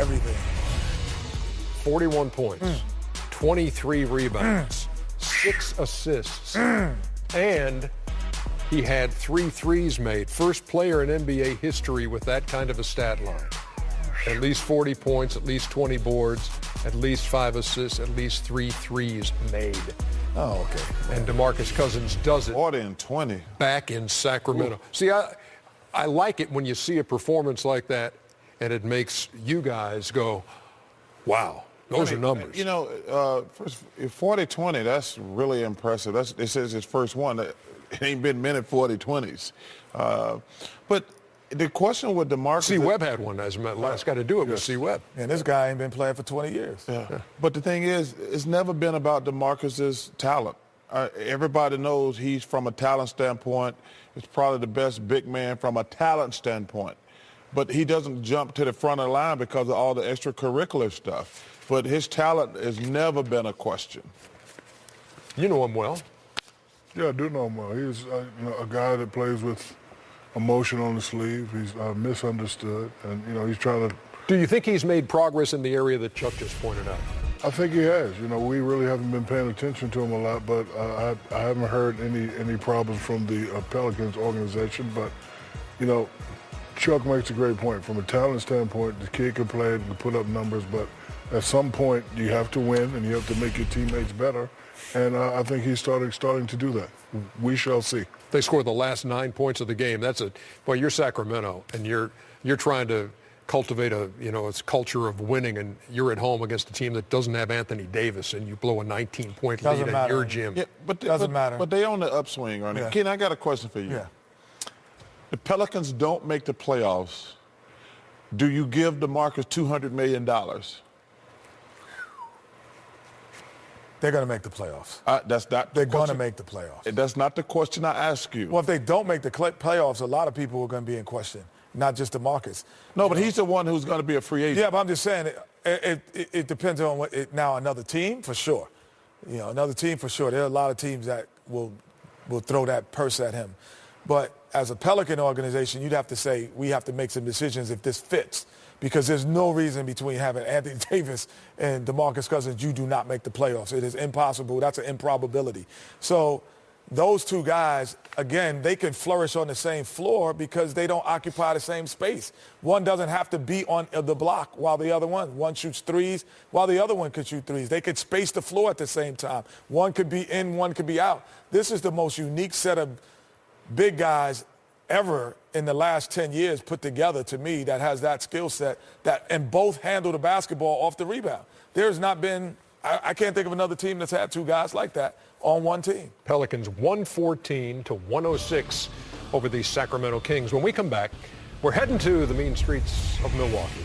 everything. 41 points, 23 rebounds, 6 assists, and he had 3 threes made. First player in NBA history with that kind of a stat line. At least 40 points, at least 20 boards, at least 5 assists, at least 3 threes made. Oh, okay. And DeMarcus Cousins does it. 40 and 20. Back in Sacramento. Ooh. See, I like it when you see a performance like that, and it makes you guys go, wow, those are numbers. You know, 40-20, that's really impressive. This is his first one. It ain't been many 40-20s. But the question with DeMarcus... C. Webb had one, as the last guy to do it was C. Webb. And this guy ain't been playing for 20 years. Yeah. But the thing is, it's never been about DeMarcus's talent. Everybody knows he's, from a talent standpoint, is probably the best big man from a talent standpoint. But he doesn't jump to the front of the line because of all the extracurricular stuff. But his talent has never been a question. You know him well. Yeah, I do know him well. He's a guy that plays with emotion on the sleeve. He's misunderstood, and he's trying to. Do you think he's made progress in the area that Chuck just pointed out? I think he has. We really haven't been paying attention to him a lot, but I haven't heard any problems from the Pelicans organization. But Chuck makes a great point. From a talent standpoint, the kid can play and put up numbers, but at some point you have to win and you have to make your teammates better. And I think he's starting to do that. We shall see. They scored the last 9 points of the game. You're Sacramento, and you're trying to cultivate a culture of winning, and you're at home against a team that doesn't have Anthony Davis, and you blow a 19-point lead at your gym. Yeah, doesn't matter. But they on the upswing, Ernie. Yeah. Ken, I got a question for you. Yeah. The Pelicans don't make the playoffs. Do you give DeMarcus $200 million? They're going to make the playoffs. They're going to make the playoffs. That's not the question I ask you. Well, if they don't make the playoffs, a lot of people are going to be in question, not just DeMarcus. No, but he's the one who's going to be a free agent. Yeah, but I'm just saying it depends on now another team for sure. Another team for sure. There are a lot of teams that will throw that purse at him. But as a Pelican organization, you'd have to say we have to make some decisions if this fits. Because there's no reason between having Anthony Davis and DeMarcus Cousins, you do not make the playoffs. It is impossible. That's an improbability. So those two guys, again, they can flourish on the same floor because they don't occupy the same space. One doesn't have to be on the block while the other one shoots threes while the other one could shoot threes. They could space the floor at the same time. One could be in, one could be out. This is the most unique set of big guys ever in the last 10 years put together, to me, that has that skill set and both handle the basketball off the rebound. There's not been, I can't think of another team that's had two guys like that on one team. Pelicans 114-106 over the Sacramento Kings. When we come back, we're heading to the mean streets of Milwaukee.